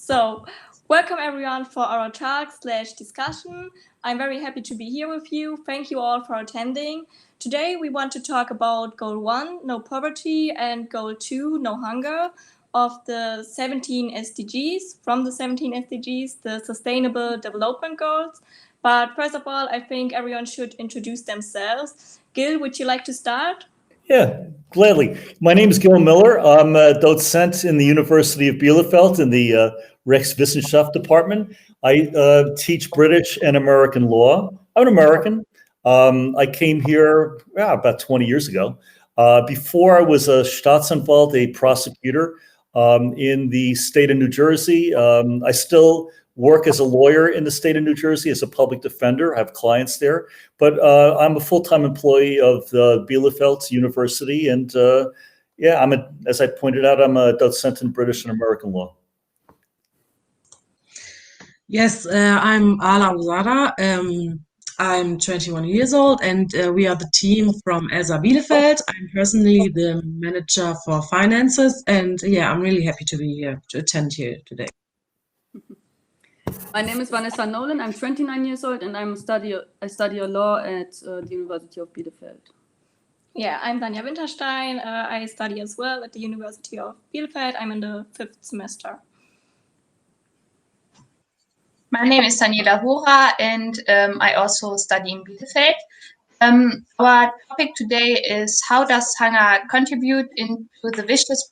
So, welcome everyone for our talk/discussion. I'm very happy to be here with you. Thank you all for attending. Today we want to talk about Goal 1, no poverty, and Goal 2, no hunger, of the 17 SDGs, from the 17 SDGs, the Sustainable Development Goals. But first of all, I think everyone should introduce themselves. Gil, would you like to start? Yeah, gladly. My name is Gil Miller. I'm a docent in the University of Bielefeld in the Rechtswissenschaft department. I teach British and American law. I'm an American. I came here about 20 years ago. Before I was a Staatsanwalt, a prosecutor in the state of New Jersey. I still work as a lawyer in the state of New Jersey as a public defender. I have clients there, but I'm a full-time employee of the Bielefeld University, and as I pointed out, I'm a docent in British and American law. Yes, I'm Ala Usada. I'm 21 years old, and we are the team from ELSA Bielefeld. I'm personally the manager for finances, and I'm really happy to be here to attend here today. My name is Vanessa Nolan. I'm 29 years old, and I study law at the University of Bielefeld. Yeah, I'm Tanja Winterstein. I study as well at the University of Bielefeld. I'm in the 5th semester. My name is Daniela Hora, and I also study in Bielefeld. Our topic today is how does hunger contribute into the vicious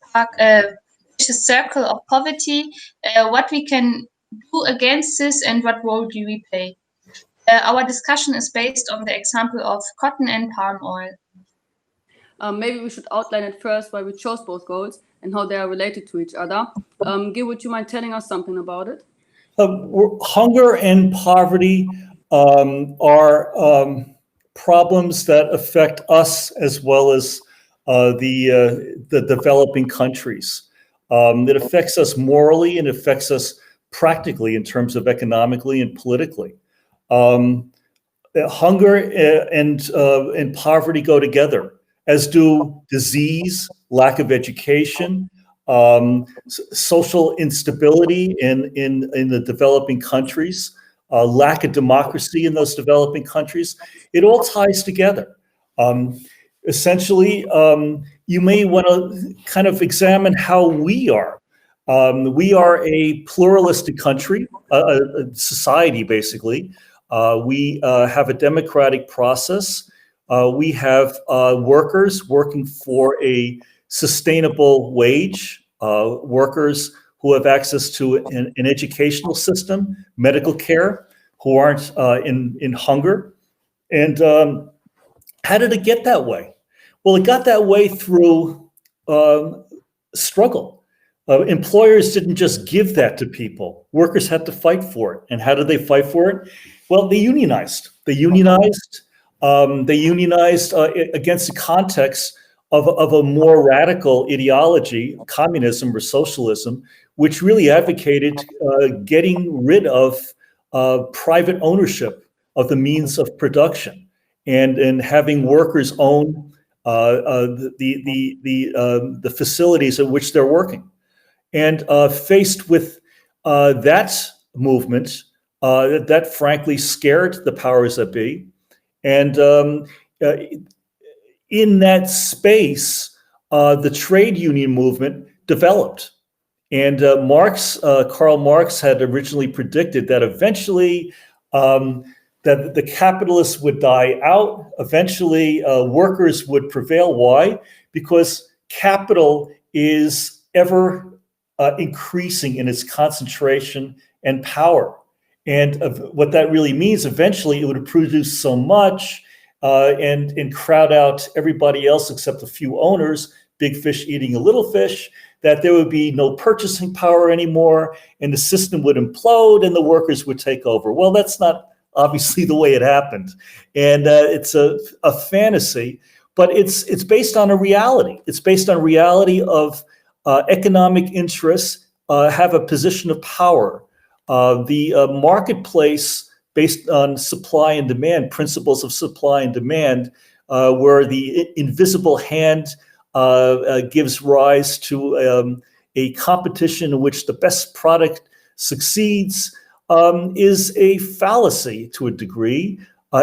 circle of poverty, what we can do against this, and what role do we play. Our discussion is based on the example of cotton and palm oil. Maybe we should outline at first why we chose both goals and how they are related to each other. Gil, would you mind telling us something about it? Hunger and poverty are problems that affect us as well as the developing countries. It affects us morally and affects us practically in terms of economically and politically. Hunger and poverty go together, as do disease, lack of education, social instability in the developing countries, lack of democracy in those developing countries. It all ties together. Essentially, you may want to kind of examine how we are. We are a pluralistic country, a society, basically. We have a democratic process. We have workers working for a sustainable wage, workers who have access to an educational system, medical care, who aren't in hunger. And how did it get that way? Well, it got that way through struggle. Employers didn't just give that to people. Workers had to fight for it. And how did they fight for it? Well, they unionized. They unionized against the context of a more radical ideology, communism or socialism, which really advocated getting rid of private ownership of the means of production and having workers own the facilities at which they're working. And faced with that movement, that frankly scared the powers that be. And in that space, the trade union movement developed. And Karl Marx had originally predicted that eventually that the capitalists would die out. Eventually, workers would prevail. Why? Because capital is ever increasing in its concentration and power. And what that really means, eventually it would produce so much and crowd out everybody else except a few owners, big fish eating a little fish, that there would be no purchasing power anymore, and the system would implode and the workers would take over. Well, that's not obviously the way it happened. And it's a fantasy, but it's based on a reality. It's based on a reality of economic interests have a position of power. The marketplace based on supply and demand, principles of supply and demand, where the invisible hand gives rise to a competition in which the best product succeeds is a fallacy to a degree,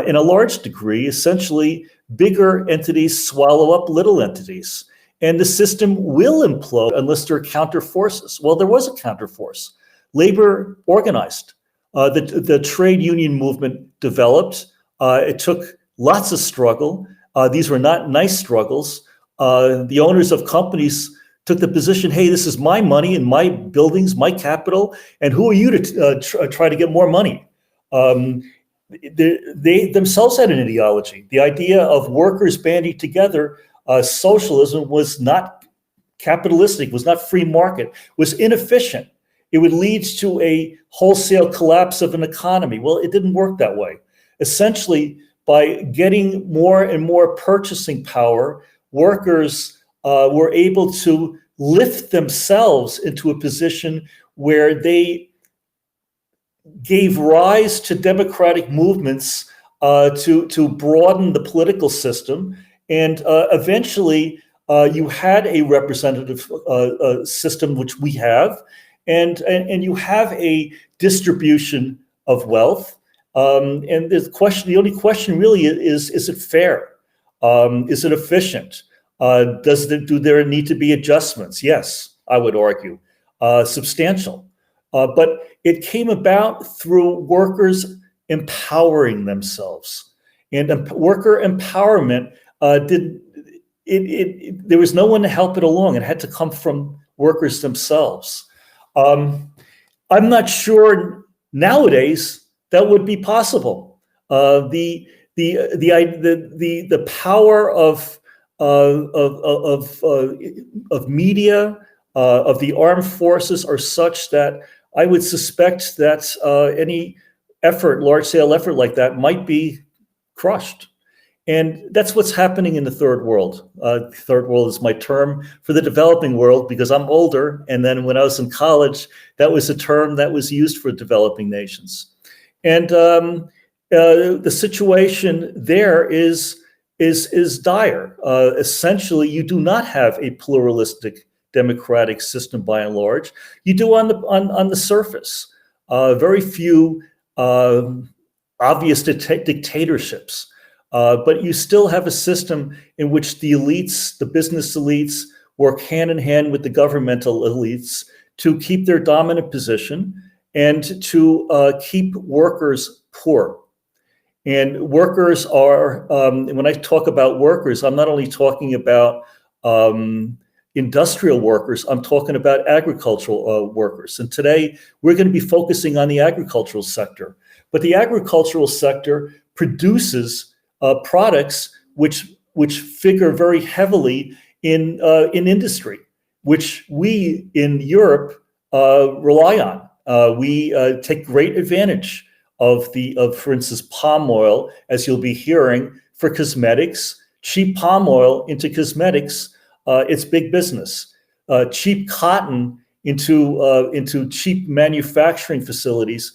in a large degree. Essentially, bigger entities swallow up little entities. And the system will implode unless there are counter forces. Well, there was a counterforce. Labor organized. The trade union movement developed. It took lots of struggle. These were not nice struggles. The owners of companies took the position, hey, this is my money and my buildings, my capital, and who are you to try to get more money? They themselves had an ideology. The idea of workers banding together, socialism was not capitalistic, was not free market, was inefficient. It would lead to a wholesale collapse of an economy. Well, it didn't work that way. Essentially, by getting more and more purchasing power, workers were able to lift themselves into a position where they gave rise to democratic movements to broaden the political system. And eventually, you had a representative system, which we have, and you have a distribution of wealth. And the only question really is it fair? Is it efficient? Do there need to be adjustments? Yes, I would argue, substantial. But it came about through workers empowering themselves, and worker empowerment there was no one to help it along. It had to come from workers themselves. I'm not sure nowadays that would be possible. The power of media, of the armed forces are such that I would suspect that any large-scale effort like that might be crushed. And that's what's happening in the third world. Third world is my term for the developing world because I'm older. And then when I was in college, that was a term that was used for developing nations. And the situation there is dire. Essentially, you do not have a pluralistic democratic system by and large. You do on the surface. Very few obvious dictatorships. But you still have a system in which the elites, the business elites, work hand in hand with the governmental elites to keep their dominant position and to keep workers poor. And workers are, when I talk about workers, I'm not only talking about industrial workers, I'm talking about agricultural workers. And today we're going to be focusing on the agricultural sector. But the agricultural sector produces products which figure very heavily in industry, which we in Europe rely on. We take great advantage of for instance, palm oil, as you'll be hearing, for cosmetics. Cheap palm oil into cosmetics, it's big business. Cheap cotton into cheap manufacturing facilities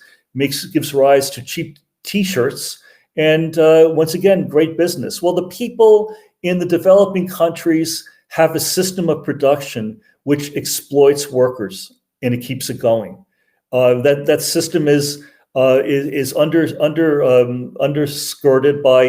gives rise to cheap T-shirts. And once again, great business. Well, the people in the developing countries have a system of production which exploits workers, and it keeps it going. That system is underskirted by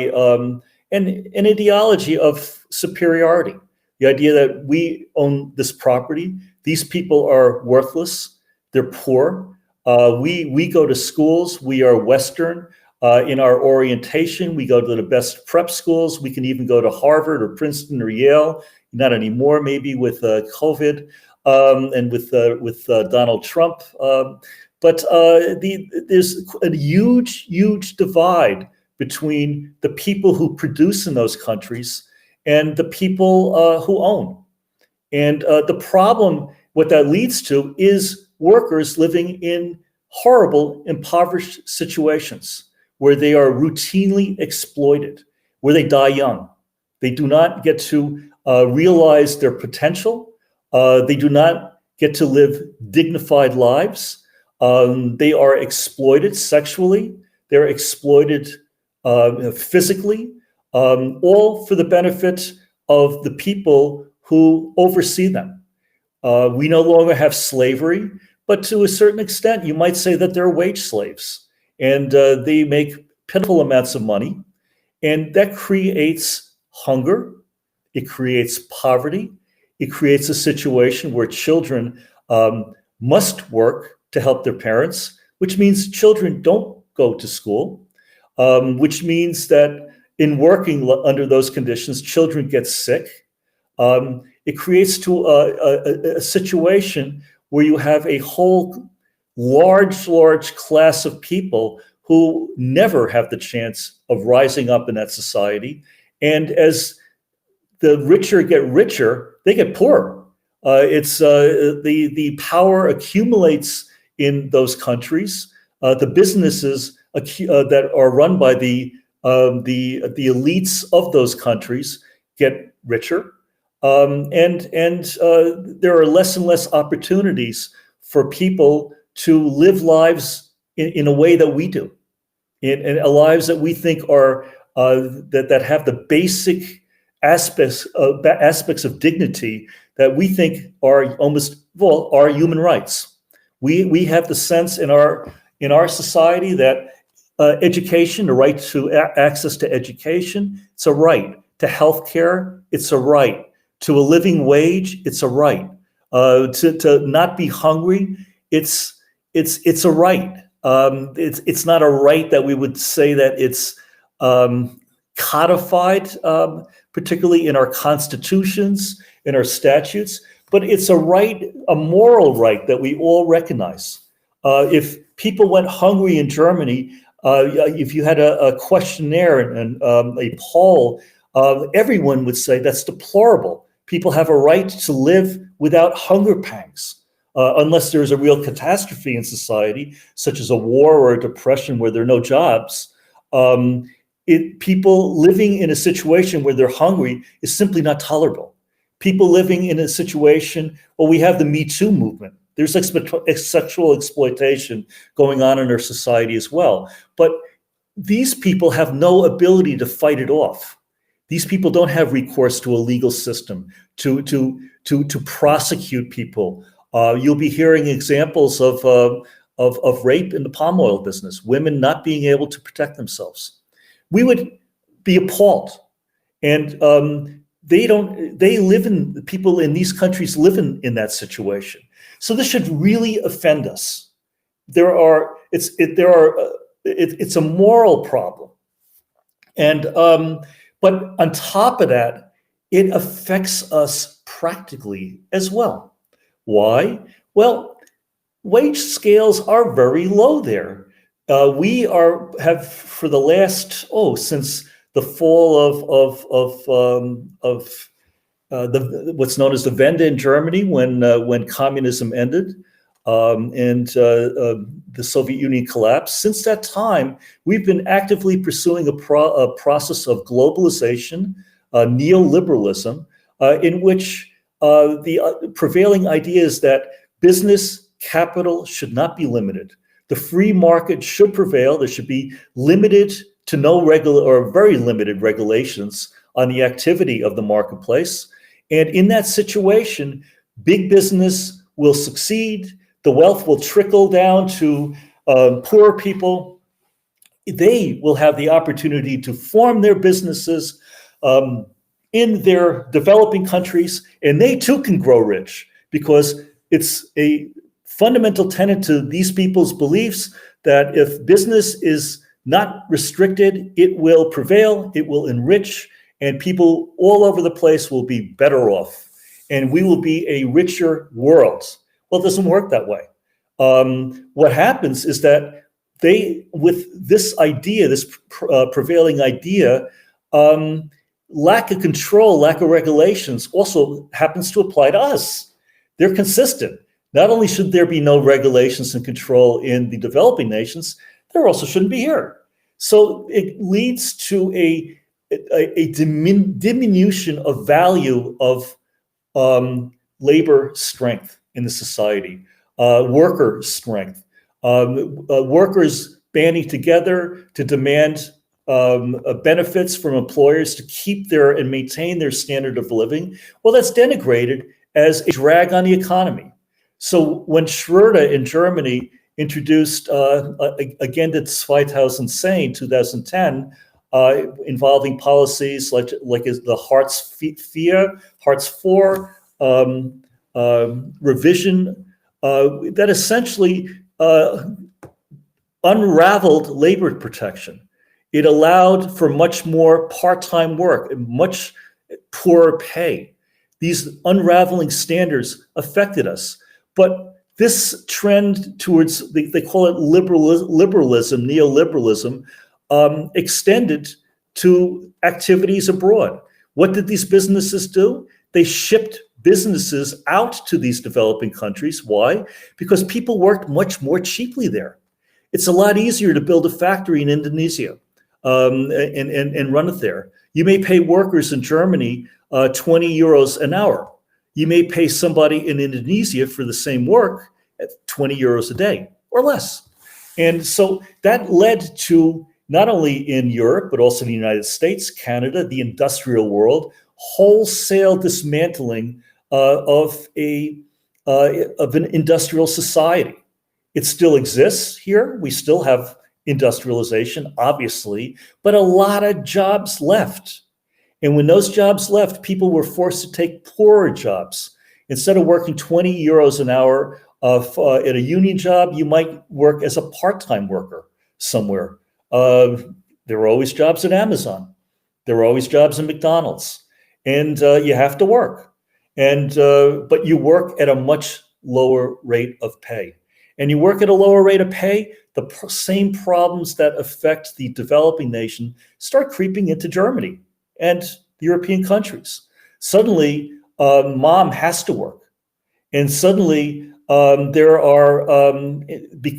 an ideology of superiority. The idea that we own this property, these people are worthless, they're poor. We go to schools, we are Western. In our orientation, we go to the best prep schools. We can even go to Harvard or Princeton or Yale. Not anymore, maybe with COVID and with Donald Trump. But there's a huge divide between the people who produce in those countries and the people who own. And the problem, what that leads to, is workers living in horrible, impoverished situations, where they are routinely exploited, where they die young. They do not get to realize their potential. They do not get to live dignified lives. They are exploited sexually. They're exploited physically, all for the benefit of the people who oversee them. We no longer have slavery, but to a certain extent, you might say that they're wage slaves, and they make pitiful amounts of money, and that creates hunger. It creates poverty. It creates a situation where children must work to help their parents, which means children don't go to school, which means that in working under those conditions, children get sick. It creates to a situation where you have a whole large class of people who never have the chance of rising up in that society. And as the richer get richer, they get poorer. The power accumulates in those countries. The businesses that are run by the elites of those countries get richer, and there are less and less opportunities for people to live lives in a way that we do, in lives that we think are that have the basic aspects of dignity that we think are are human rights. We have the sense in our society that education, the right to access to education, it's a right. To healthcare, it's a right. To a living wage, it's a right. To not be hungry, it's a right. It's not a right that we would say that it's codified, particularly in our constitutions, in our statutes, but it's a right, a moral right that we all recognize. If people went hungry in Germany, if you had a questionnaire and a poll, everyone would say that's deplorable. People have a right to live without hunger pangs, unless there's a real catastrophe in society, such as a war or a depression where there are no jobs. People living in a situation where they're hungry is simply not tolerable. People living in a situation, well, we have the Me Too movement. There's sexual exploitation going on in our society as well. But these people have no ability to fight it off. These people don't have recourse to a legal system to prosecute people. You'll be hearing examples of rape in the palm oil business, women not being able to protect themselves. We would be appalled. And people in these countries live in that situation. So this should really offend us. It's a moral problem. And but on top of that, it affects us practically as well. Why? Well, wage scales are very low there. We have for the last since the fall of what's known as the Wende in Germany, when communism ended and the Soviet Union collapsed. Since that time, we've been actively pursuing a process of globalization, neoliberalism, in which the prevailing idea is that business capital should not be limited. The free market should prevail. There should be limited to no regular or very limited regulations on the activity of the marketplace. And in that situation, big business will succeed. The wealth will trickle down to poor people. They will have the opportunity to form their businesses in their developing countries, and they too can grow rich, because it's a fundamental tenet to these people's beliefs that if business is not restricted, it will prevail, it will enrich, and people all over the place will be better off, and we will be a richer world. Well, it doesn't work that way. What happens is that with this idea, this prevailing idea, lack of control, lack of regulations also happens to apply to us. They're consistent. Not only should there be no regulations and control in the developing nations, there also shouldn't be here. So it leads to a diminution of value of labor strength in the society, worker strength, workers banding together to demand benefits from employers to keep and maintain their standard of living. Well, that's denigrated as a drag on the economy. So when Schröder in Germany introduced again the 2010, 2010, involving policies like the Hartz IV revision that essentially unraveled labor protection. It allowed for much more part-time work and much poorer pay. These unraveling standards affected us. But this trend towards, they call it liberalism, neoliberalism, extended to activities abroad. What did these businesses do? They shipped businesses out to these developing countries. Why? Because people worked much more cheaply there. It's a lot easier to build a factory in Indonesia and run it there. You may pay workers in Germany 20 euros an hour. You may pay somebody in Indonesia for the same work at 20 euros a day or less. And so that led to, not only in Europe, but also in the United States, Canada, the industrial world, wholesale dismantling of an industrial society. It still exists here. We still have industrialization, obviously, but a lot of jobs left. And when those jobs left, people were forced to take poorer jobs. Instead of working 20 euros an hour at a union job, you might work as a part-time worker somewhere. There were always jobs at Amazon. There were always jobs in McDonald's. And you have to work. But you work at a much lower rate of pay. And you work at a lower rate of pay, the same problems that affect the developing nation start creeping into Germany and European countries. Suddenly, mom has to work. And suddenly, there are,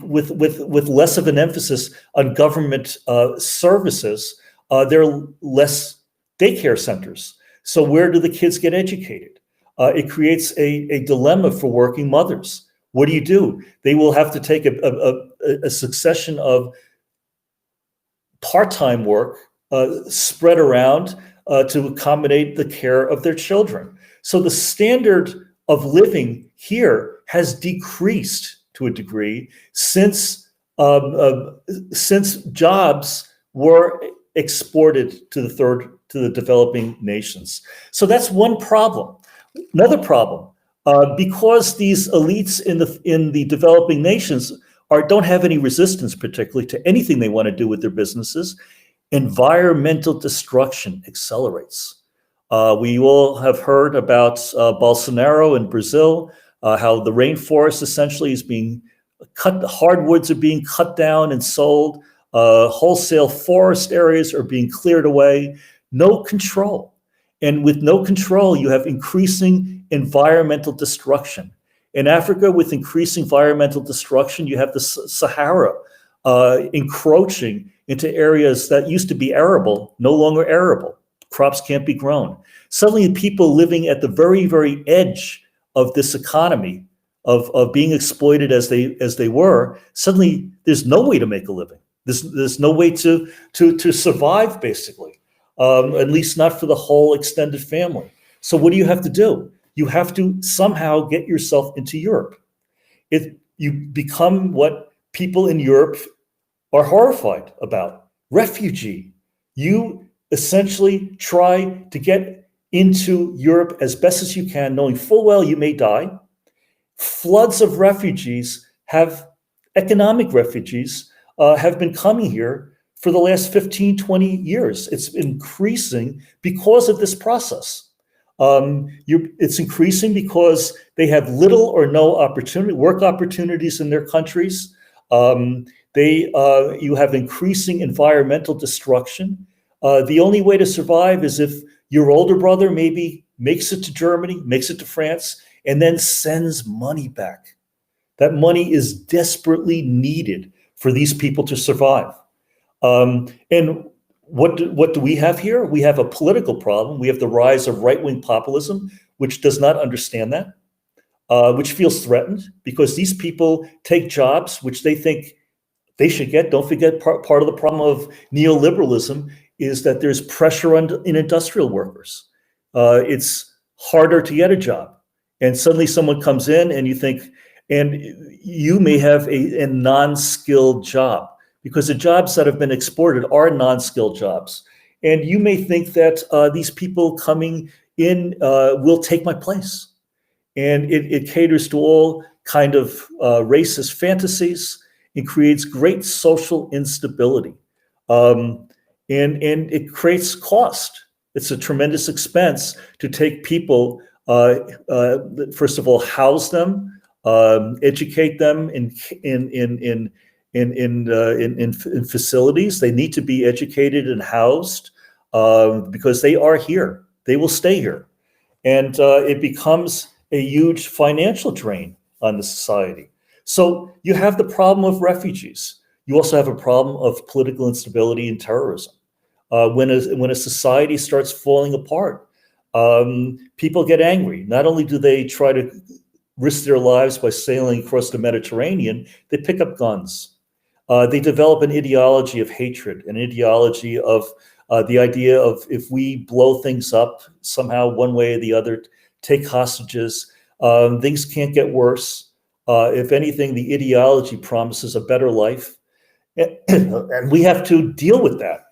with less of an emphasis on government services, there are less daycare centers. So where do the kids get educated? It creates a dilemma for working mothers. What do? They will have to take a succession of part-time work spread around to accommodate the care of their children. So the standard of living here has decreased to a degree since jobs were exported to the developing nations. So that's one problem. Another problem. Because these elites in the developing nations don't have any resistance, particularly to anything they want to do with their businesses, environmental destruction accelerates. We all have heard about Bolsonaro in Brazil, how the rainforest essentially is being cut, hardwoods are being cut down and sold, wholesale forest areas are being cleared away, no control. And with no control, you have increasing environmental destruction. In Africa, with increasing environmental destruction, you have the Sahara encroaching into areas that used to be arable, no longer arable. Crops can't be grown. Suddenly, people living at the very, very edge of this economy, of being exploited as they were, suddenly there's no way to make a living. There's no way to survive, basically. At least not for the whole extended family. So what do you have to do? You have to somehow get yourself into Europe. You become what people in Europe are horrified about, refugee. You essentially try to get into Europe as best as you can, knowing full well you may die. Floods of refugees economic refugees have been coming here for the last 15, 20 years. It's increasing because of this process. It's increasing because they have little or no work opportunities in their countries. You have increasing environmental destruction. The only way to survive is if your older brother maybe makes it to Germany, makes it to France, and then sends money back. That money is desperately needed for these people to survive. And what do we have here? We have a political problem. We have the rise of right-wing populism, which does not understand that, which feels threatened because these people take jobs which they think they should get. Don't forget, part of the problem of neoliberalism is that there's pressure in industrial workers. It's harder to get a job. And suddenly someone comes in and you think, And you may have a non-skilled job, because the jobs that have been exported are non-skilled jobs. And you may think that these people coming in will take my place. And it caters to all kind of racist fantasies. It creates great social instability. And it creates cost. It's a tremendous expense to take people, first of all, house them, educate them in facilities. They need to be educated and housed because they are here. They will stay here. And it becomes a huge financial drain on the society. So you have the problem of refugees. You also have a problem of political instability and terrorism. When a society starts falling apart, people get angry. Not only do they try to risk their lives by sailing across the Mediterranean, they pick up guns. They develop an ideology of hatred, an ideology of the idea of, if we blow things up somehow one way or the other, take hostages, things can't get worse. If anything, the ideology promises a better life. And we have to deal with that.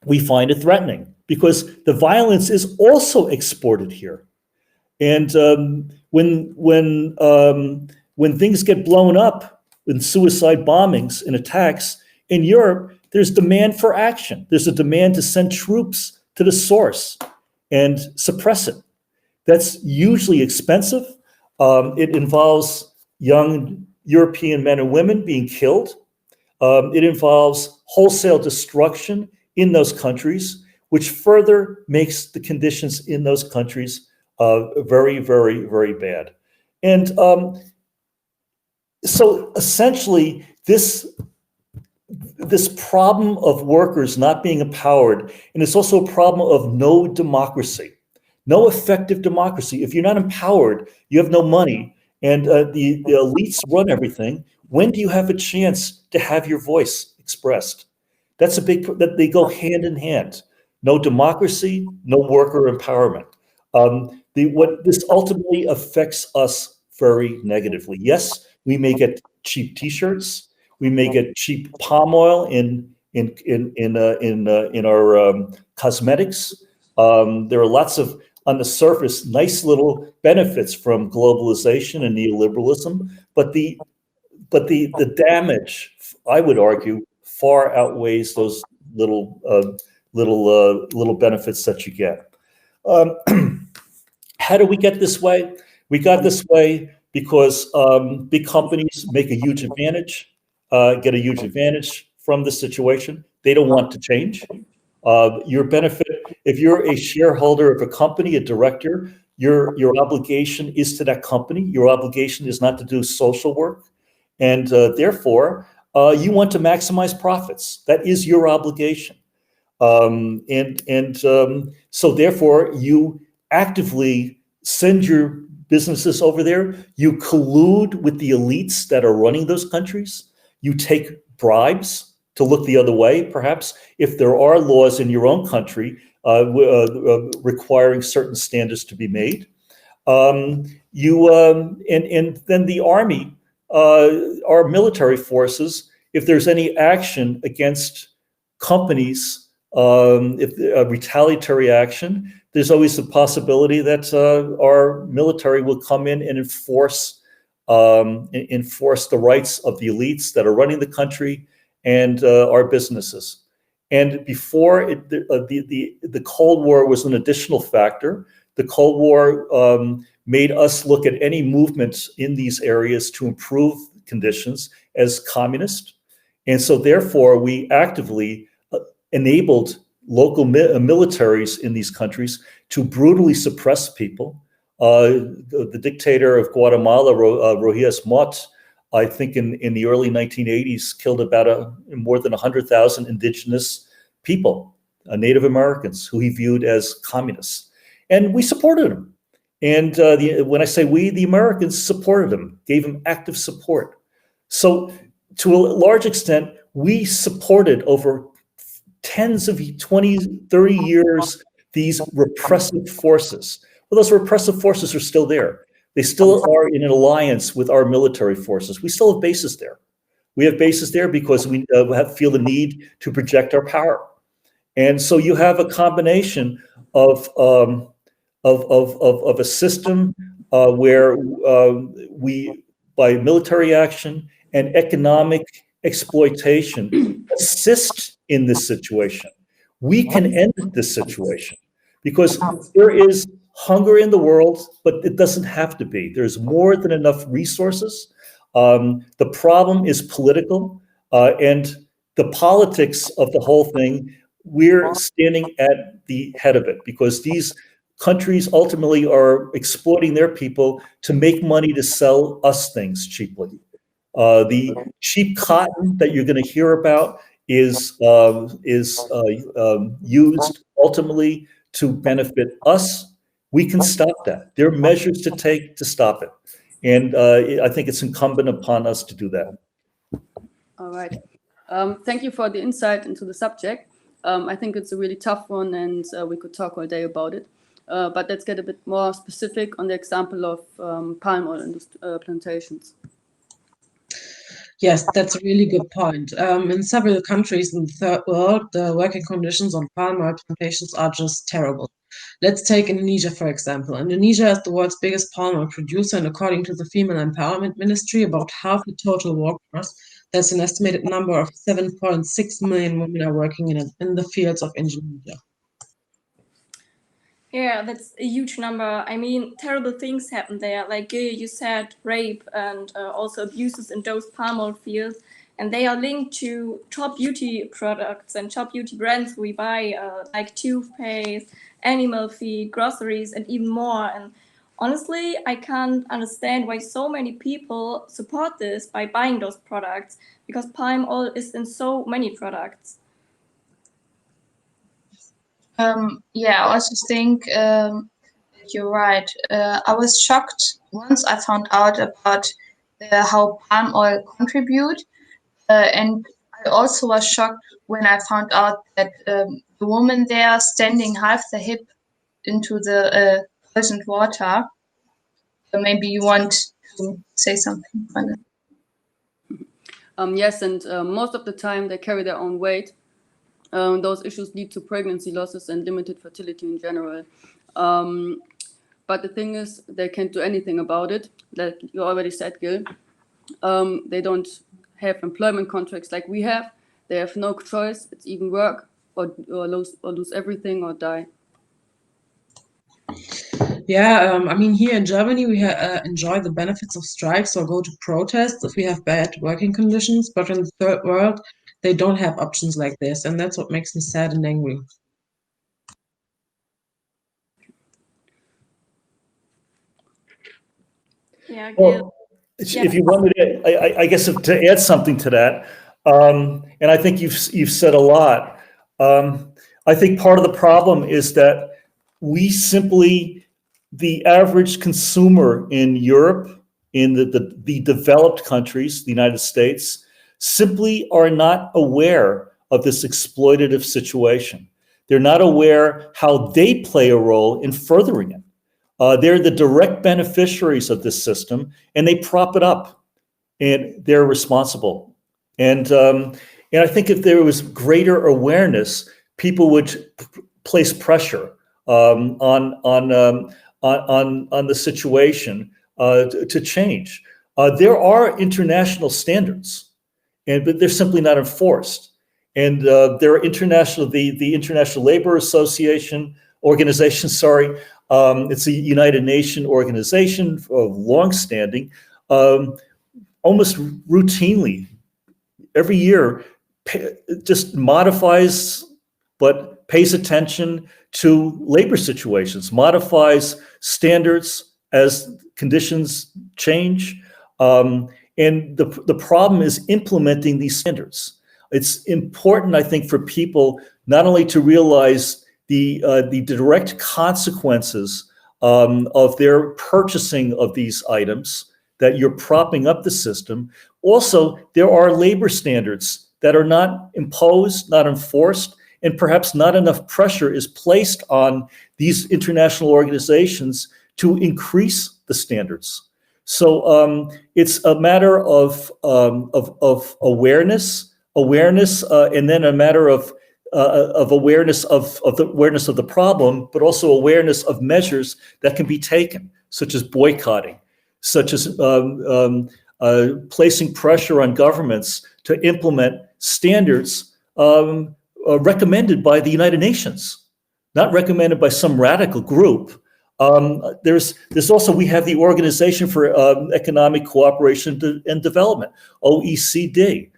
We find it threatening because the violence is also exported here. And when things get blown up in suicide bombings and attacks in Europe, there's demand for action. There's a demand to send troops to the source and suppress it. That's usually expensive. It involves young European men and women being killed. It involves wholesale destruction in those countries, which further makes the conditions in those countries very, very, very bad. And so essentially, this problem of workers not being empowered, and it's also a problem of no democracy, no effective democracy. If you're not empowered, you have no money, and the elites run everything. When do you have a chance to have your voice expressed? That's a big, that they go hand in hand. No democracy, no worker empowerment. What this ultimately affects us very negatively. Yes, we may get cheap T-shirts. We may get cheap palm oil in our cosmetics. There are lots of, on the surface, nice little benefits from globalization and neoliberalism, but the damage, I would argue, far outweighs those little benefits that you get. How do we get this way? We got this way because big companies make a huge advantage, get a huge advantage from the situation. They don't want to change. Your benefit, if you're a shareholder of a company, a director, your obligation is to that company. Your obligation is not to do social work. And therefore, you want to maximize profits. That is your obligation. So therefore, you actively send your businesses over there. You collude with the elites that are running those countries. You take bribes to look the other way, perhaps, if there are laws in your own country requiring certain standards to be made. And then the army, our military forces, if there's any action against companies, if retaliatory action, there's always the possibility that our military will come in and enforce the rights of the elites that are running the country and our businesses. And before the Cold War was an additional factor. The Cold War made us look at any movements in these areas to improve conditions as communist. And so therefore, we actively enabled local militaries in these countries to brutally suppress people. The dictator of Guatemala, Rojas Mott, I think in the early 1980s, killed about more than 100,000 indigenous people, Native Americans, who he viewed as communists. And we supported him. And when I say we, the Americans supported him, gave him active support. So to a large extent, we supported over tens of 20, 30 years, these repressive forces. Well, those repressive forces are still there. They still are in an alliance with our military forces. We still have bases there. We have bases there because we feel the need to project our power. And so you have a combination of a system where we, by military action and economic exploitation, assist in this situation. We can end this situation because there is hunger in the world, but it doesn't have to be. There's more than enough resources. The problem is political, and the politics of the whole thing, we're standing at the head of it because these countries ultimately are exploiting their people to make money to sell us things cheaply. The cheap cotton that you're going to hear about is used ultimately to benefit us. We can stop that. There are measures to take to stop it. And I think it's incumbent upon us to do that. All right. Thank you for the insight into the subject. I think it's a really tough one, and we could talk all day about it. But let's get a bit more specific on the example of palm oil plantations. Yes, that's a really good point. In several countries in the third world, the working conditions on palm oil plantations are just terrible. Let's take Indonesia, for example. Indonesia is the world's biggest palm oil producer, and according to the Female Empowerment Ministry, about half the total workforce, there's an estimated number of 7.6 million women are working in the fields of Indonesia. Yeah, that's a huge number. I mean, terrible things happen there. Like you said, rape and also abuses in those palm oil fields. And they are linked to top beauty products and top beauty brands we buy, like toothpaste, animal feed, groceries, and even more. And honestly, I can't understand why so many people support this by buying those products, because palm oil is in so many products. Yeah, I also think you're right. I was shocked once I found out about how palm oil contribute, and I also was shocked when I found out that the woman there standing half the hip into the poisoned water. Maybe you want to say something on it. Yes, and most of the time they carry their own weight. Those issues lead to pregnancy losses and limited fertility in general. But the thing is, they can't do anything about it. Like you already said, Gil. They don't have employment contracts like we have. They have no choice. It's even work or lose everything or die. Yeah, I mean, here in Germany, we enjoy the benefits of strikes or go to protests if we have bad working conditions. But in the third world, they don't have options like this. And that's what makes me sad and angry. Yeah, Well, if you want me to, I guess to add something to that, and I think you've said a lot. I think part of the problem is that we simply, the average consumer in Europe, in the developed countries, the United States, simply are not aware of this exploitative situation. They're not aware how they play a role in furthering it. They're the direct beneficiaries of this system, and they prop it up, and they're responsible. And I think if there was greater awareness, people would place pressure on the situation to change. There are international standards, but they're simply not enforced. And there are the International Labor Organization, sorry. It's a United Nations organization of longstanding, almost routinely, every year, just modifies but pays attention to labor situations, modifies standards as conditions change. And the problem is implementing these standards. It's important, I think, for people not only to realize the direct consequences of their purchasing of these items, that you're propping up the system. Also, there are labor standards that are not imposed, not enforced, and perhaps not enough pressure is placed on these international organizations to increase the standards. So it's a matter of awareness, and then a matter of awareness of the problem, but also awareness of measures that can be taken, such as boycotting, such as placing pressure on governments to implement standards recommended by the United Nations, not recommended by some radical group. There's also, we have the Organization for Economic Cooperation and Development, OECD.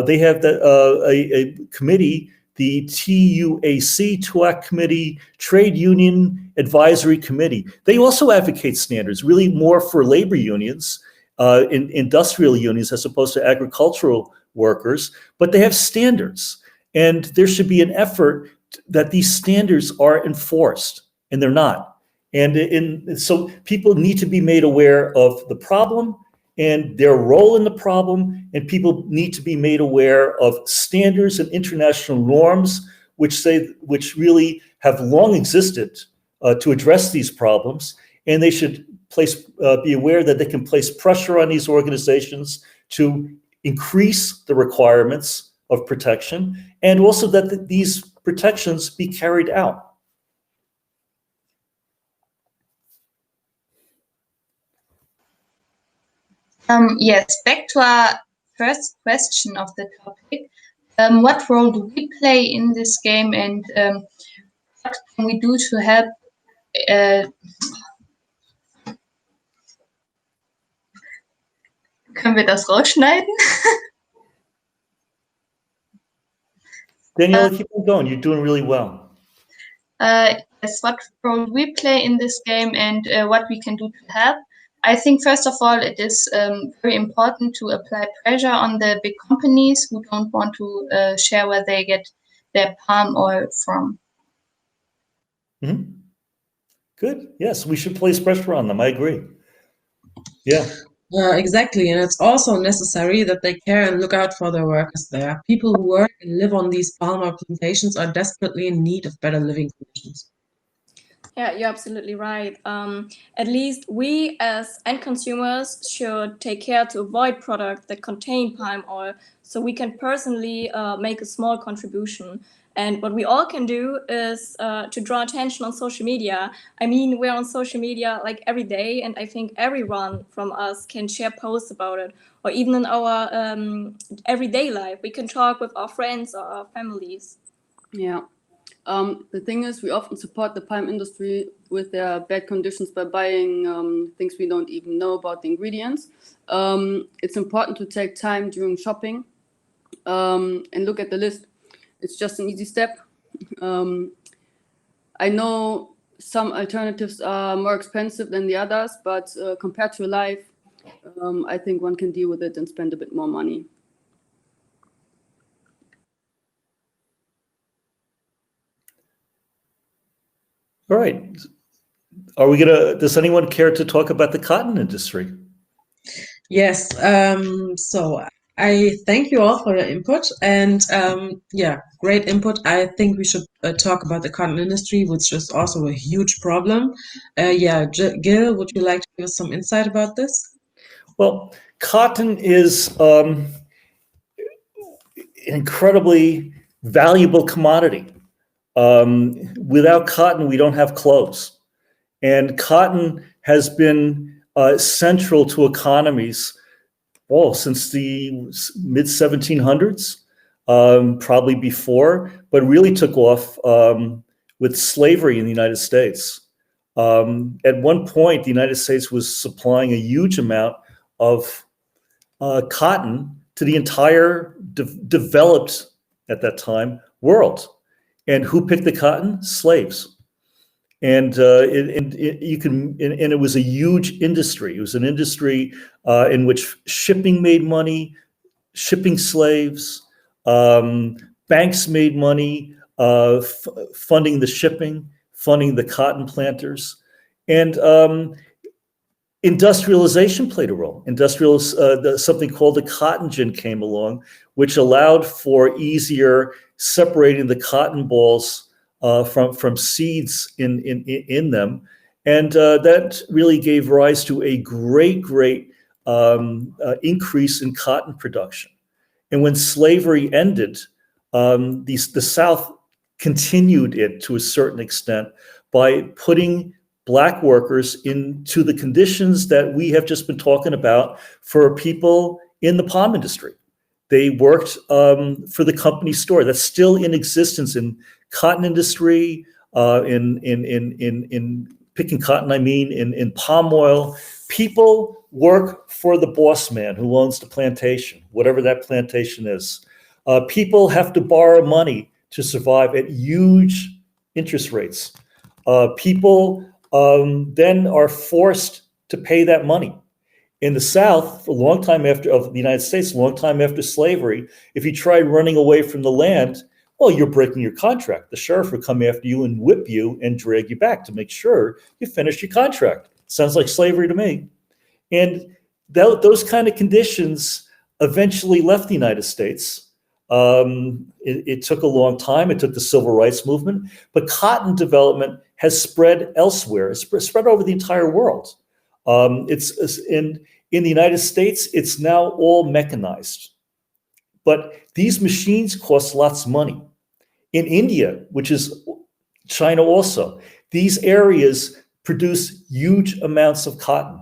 They have a committee, the TUAC Committee, Trade Union Advisory Committee. They also advocate standards, really more for labor unions, in industrial unions as opposed to agricultural workers, but they have standards. And there should be an effort that these standards are enforced, and they're not. And so people need to be made aware of the problem and their role in the problem, and people need to be made aware of standards and international norms which really have long existed to address these problems, and they should be aware that they can place pressure on these organizations to increase the requirements of protection, and also that these protections be carried out. Yes, back to our first question of the topic. What role do we play in this game, and what can we do to help? Können wir das rausschneiden? Daniela, keep on going. You're doing really well. Yes, what role we play in this game, and what we can do to help. I think, first of all, it is very important to apply pressure on the big companies who don't want to share where they get their palm oil from. Mm-hmm. Good. Yes, we should place pressure on them. I agree. Yeah. Exactly, and it's also necessary that they care and look out for their workers there. People who work and live on these palm oil plantations are desperately in need of better living conditions. Yeah, you're absolutely right. At least we as end consumers should take care to avoid products that contain palm oil, so we can personally make a small contribution. And what we all can do is to draw attention on social media. I mean, we're on social media like every day, and I think everyone from us can share posts about it, or even in our everyday life. We can talk with our friends or our families. Yeah. The thing is, we often support the palm industry with their bad conditions by buying things we don't even know about the ingredients. It's important to take time during shopping and look at the list. It's just an easy step. I know some alternatives are more expensive than the others, but compared to life, I think one can deal with it and spend a bit more money. All right. Does anyone care to talk about the cotton industry? Yes, so I thank you all for your input, and yeah, great input. I think we should talk about the cotton industry, which is also a huge problem. Yeah, Gil, would you like to give us some insight about this? Well, cotton is an incredibly valuable commodity. Without cotton, we don't have clothes. And cotton has been central to economies since the mid 1700s, probably before, but really took off with slavery in the United States. At one point, the United States was supplying a huge amount of cotton to the entire developed, at that time, world. And who picked the cotton? Slaves. And it was a huge industry. It was an industry in which shipping made money, shipping slaves, banks made money, funding the shipping, funding the cotton planters, and industrialization played a role. Something called the cotton gin came along, which allowed for easier separating the cotton balls from seeds in them, And that really gave rise to a great increase in cotton production. And when slavery ended, the South continued it to a certain extent by putting Black workers into the conditions that we have just been talking about for people in the palm industry. They worked for the company store that's still in existence in cotton industry, in picking cotton, in palm oil. People work for the boss man who owns the plantation, whatever that plantation is. People have to borrow money to survive at huge interest rates. People then are forced to pay that money. In the South, a long time after of the United States, a long time after slavery, if you try running away from the land, well, you're breaking your contract. The sheriff will come after you and whip you and drag you back to make sure you finish your contract. Sounds like slavery to me. And those kind of conditions eventually left the United States. It took a long time. It took the civil rights movement, but cotton development has spread elsewhere. It's spread over the entire world. It's in the United States, it's now all mechanized. But these machines cost lots of money. In India, which is China also, these areas produce huge amounts of cotton.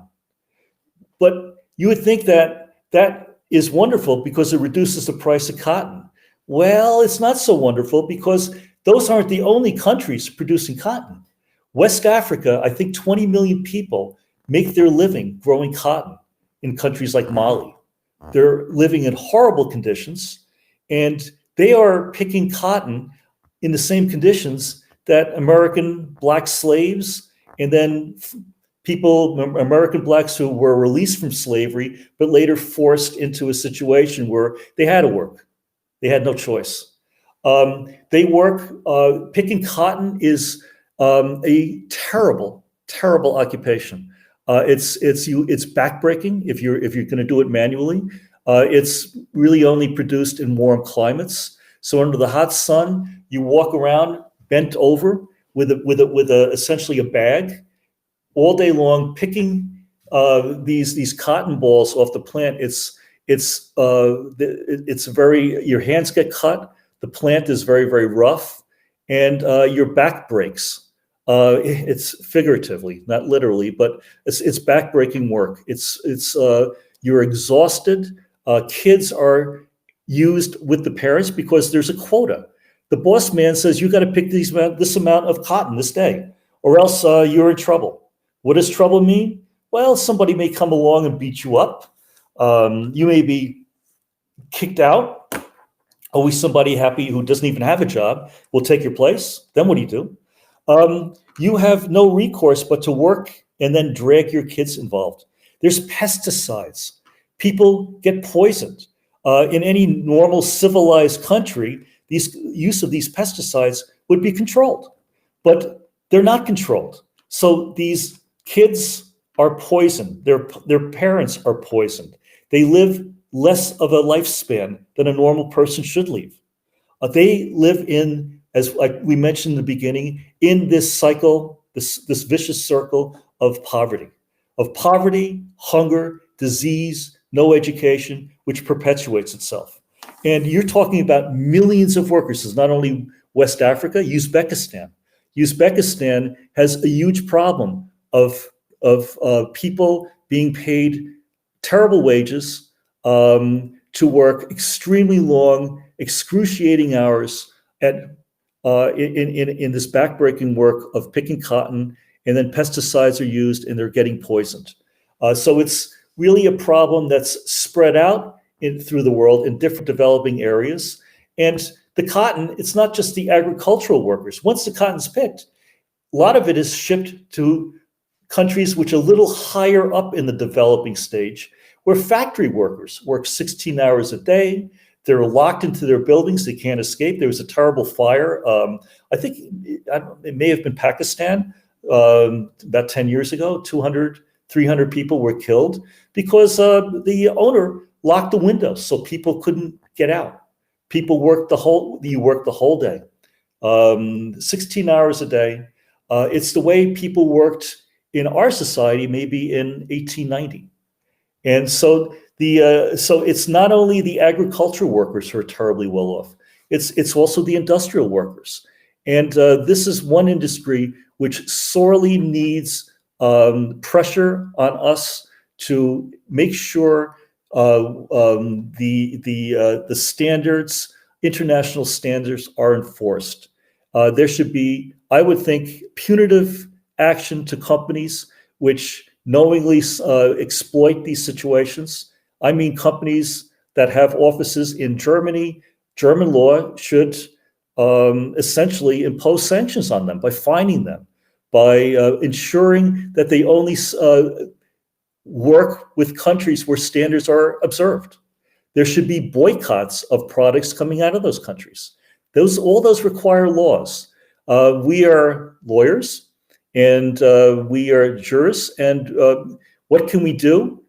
But you would think that that is wonderful because it reduces the price of cotton. Well, it's not so wonderful because those aren't the only countries producing cotton. West Africa, I think 20 million people make their living growing cotton in countries like Mali. They're living in horrible conditions, and they are picking cotton in the same conditions that American Black slaves and then people, American Blacks who were released from slavery, but later forced into a situation where they had to work. They had no choice. They work, picking cotton is a terrible occupation. It's backbreaking if you're going to do it manually. It's really only produced in warm climates. So under the hot sun, you walk around bent over with essentially a bag all day long, picking these cotton balls off the plant. It's very, your hands get cut. The plant is very rough, and your back breaks. It's figuratively, not literally, but it's backbreaking work. You're exhausted. Kids are used with the parents because there's a quota. The boss man says you got to pick this amount of cotton this day, or else you're in trouble. What does trouble mean? Well, somebody may come along and beat you up. You may be kicked out. Always somebody happy who doesn't even have a job will take your place. Then what do? You have no recourse but to work and then drag your kids involved. There's pesticides. People get poisoned. In any normal civilized country, use of these pesticides would be controlled, but they're not controlled. So these kids are poisoned. Their parents are poisoned. They live less of a lifespan than a normal person should live. They live in, as like we mentioned in the beginning, in this cycle, this vicious circle of poverty, hunger, disease, no education, which perpetuates itself. And you're talking about millions of workers. It's not only West Africa, Uzbekistan. Uzbekistan has a huge problem of people being paid terrible wages to work extremely long, excruciating hours in this backbreaking work of picking cotton, and then pesticides are used and they're getting poisoned. So it's really a problem that's spread out through the world in different developing areas. And the cotton, it's not just the agricultural workers. Once the cotton's picked, a lot of it is shipped to countries which are a little higher up in the developing stage, where factory workers work 16 hours a day. They're locked into their buildings. They can't escape. There was a terrible fire. I think it may have been Pakistan about 10 years ago. 200, 300 people were killed because the owner locked the windows so people couldn't get out. People worked the whole day, 16 hours a day. It's the way people worked in our society maybe in 1890. And so so it's not only the agricultural workers who are terribly well off, it's also the industrial workers. And this is one industry which sorely needs pressure on us to make sure the standards, international standards, are enforced. There should be, I would think, punitive action to companies which knowingly exploit these situations. I mean, companies that have offices in Germany, German law should essentially impose sanctions on them by fining them, by ensuring that they only work with countries where standards are observed. There should be boycotts of products coming out of those countries. All those require laws. We are lawyers and we are jurists, and what can we do?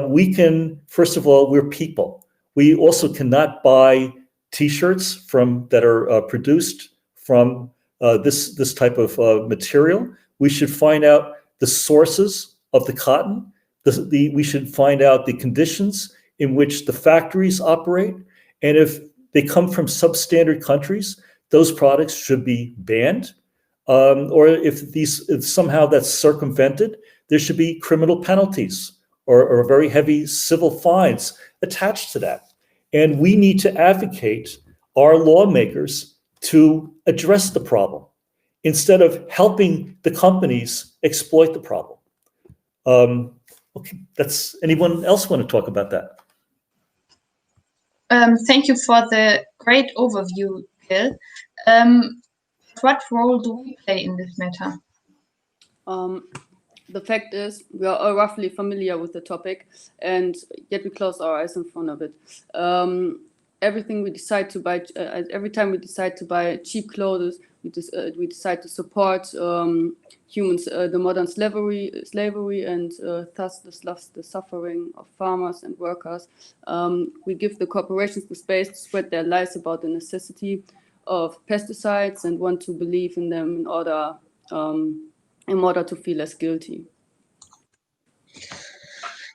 We can, first of all, we're people. We also cannot buy T-shirts that are produced from this type of material. We should find out the sources of the cotton. We should find out the conditions in which the factories operate, and if they come from substandard countries, those products should be banned. Or if somehow that's circumvented, there should be criminal penalties or very heavy civil fines attached to that. And we need to advocate our lawmakers to address the problem instead of helping the companies exploit the problem. Okay, anyone else want to talk about that? Thank you for the great overview, Gil. What role do we play in this matter? The fact is, we are all roughly familiar with the topic, and yet we close our eyes in front of it. Everything we decide to buy, every time we decide to buy cheap clothes, we decide to support humans, the modern slavery, and thus the suffering of farmers and workers. We give the corporations the space to spread their lies about the necessity of pesticides and want to believe in them in order to feel less guilty.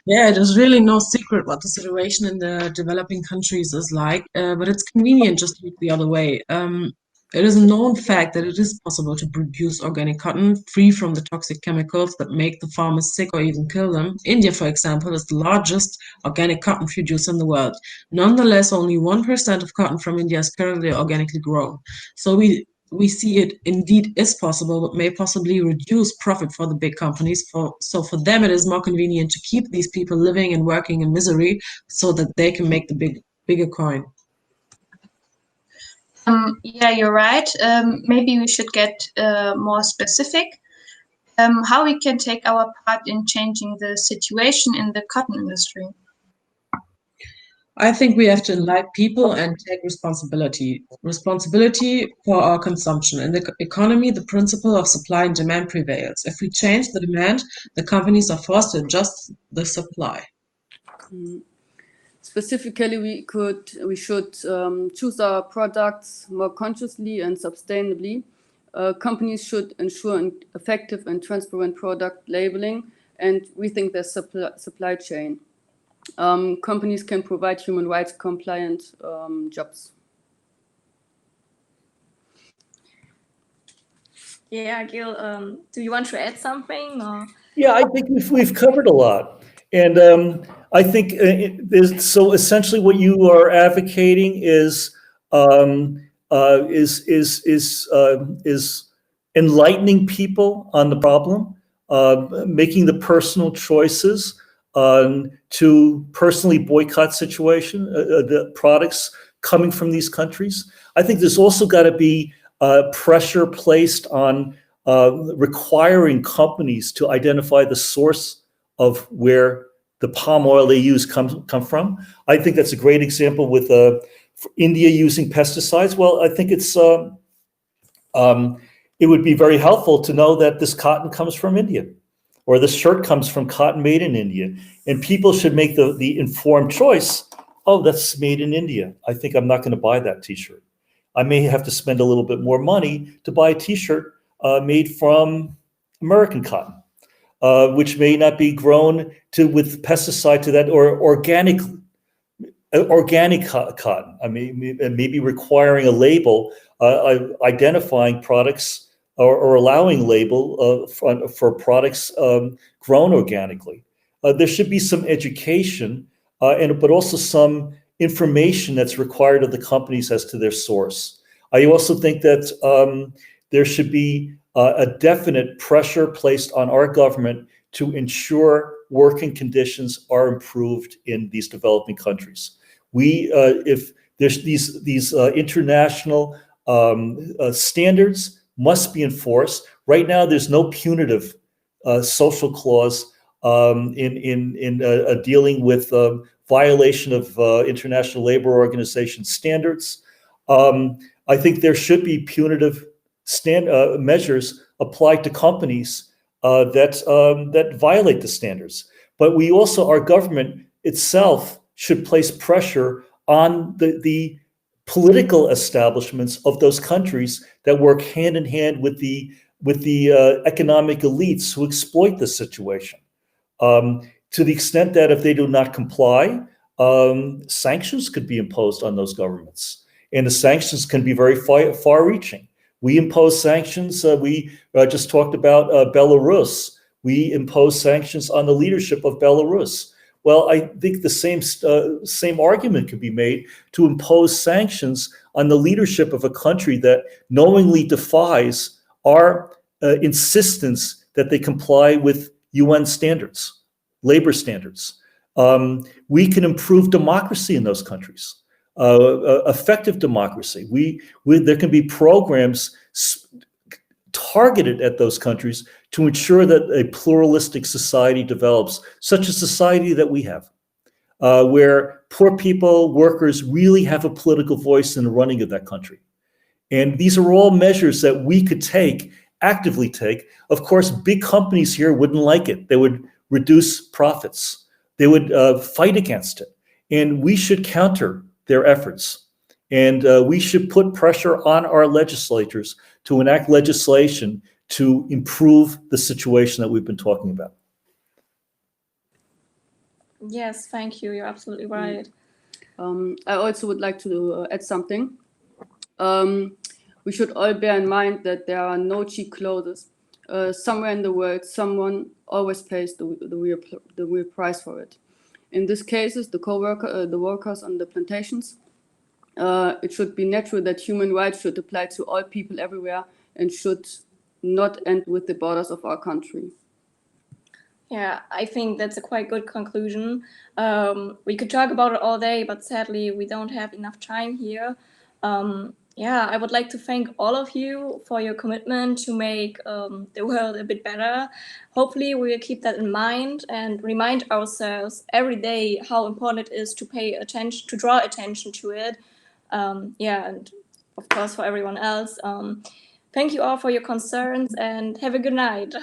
Yeah, it is really no secret what the situation in the developing countries is like, but it's convenient just to look the other way. It is a known fact that it is possible to produce organic cotton free from the toxic chemicals that make the farmers sick or even kill them. India, for example, is the largest organic cotton producer in the world. Nonetheless, only 1% of cotton from India is currently organically grown. So we see it indeed is possible, but may possibly reduce profit for the big companies. So for them, it is more convenient to keep these people living and working in misery so that they can make the bigger coin. Yeah, you're right. Maybe we should get more specific. How we can take our part in changing the situation in the cotton industry? I think we have to enlighten people and take responsibility for our consumption. In the economy, the principle of supply and demand prevails. If we change the demand, the companies are forced to adjust the supply. Specifically, we should choose our products more consciously and sustainably. Companies should ensure effective and transparent product labeling and rethink their supply chain. Companies can provide human rights compliant jobs. Yeah, Gil, do you want to add something? Or? Yeah, I think we've covered a lot. And I think so essentially what you are advocating is enlightening people on the problem, making the personal choices to personally boycott the products coming from these countries. I think there's also got to be pressure placed on requiring companies to identify the source of where the palm oil they use come from. I think that's a great example with India using pesticides. Well, I think it would be very helpful to know that this cotton comes from India, or this shirt comes from cotton made in India. And people should make the informed choice, oh, that's made in India. I think I'm not going to buy that T-shirt. I may have to spend a little bit more money to buy a T-shirt made from American cotton. which may not be grown with pesticide to that, or organic cotton. I mean, maybe requiring a label identifying products or allowing label for products grown organically. There should be some education, but also some information that's required of the companies as to their source. I also think that there should be a definite pressure placed on our government to ensure working conditions are improved in these developing countries. If there's these international standards must be enforced. Right now, there's no punitive social clause in dealing with violation of International Labor Organization standards. I think there should be punitive measures applied to companies that violate the standards. But we also, our government itself, should place pressure on the political establishments of those countries that work hand in hand with the economic elites who exploit the situation. To the extent that if they do not comply, sanctions could be imposed on those governments. And the sanctions can be very far-reaching. We impose sanctions. We just talked about Belarus. We impose sanctions on the leadership of Belarus. Well, I think the same argument could be made to impose sanctions on the leadership of a country that knowingly defies our insistence that they comply with UN standards, labor standards. We can improve democracy in those countries, effective democracy. There can be programs targeted at those countries to ensure that a pluralistic society develops, such a society that we have, where poor people, workers really have a political voice in the running of that country. And these are all measures that we could actively take. Of course, big companies here wouldn't like it. They would reduce profits. They would fight against it. And we should counter their efforts. And we should put pressure on our legislators to enact legislation to improve the situation that we've been talking about. Yes, thank you. You're absolutely right. I also would like to add something. We should all bear in mind that there are no cheap clothes. Somewhere in the world, someone always pays the real price for it. In this case, the workers on the plantations. It should be natural that human rights should apply to all people everywhere and should not end with the borders of our country. Yeah, I think that's a quite good conclusion. We could talk about it all day, but sadly we don't have enough time here. Yeah, I would like to thank all of you for your commitment to make the world a bit better. Hopefully we will keep that in mind and remind ourselves every day how important it is to pay attention, to draw attention to it. Yeah, and of course for everyone else. Thank you all for your concerns and have a good night.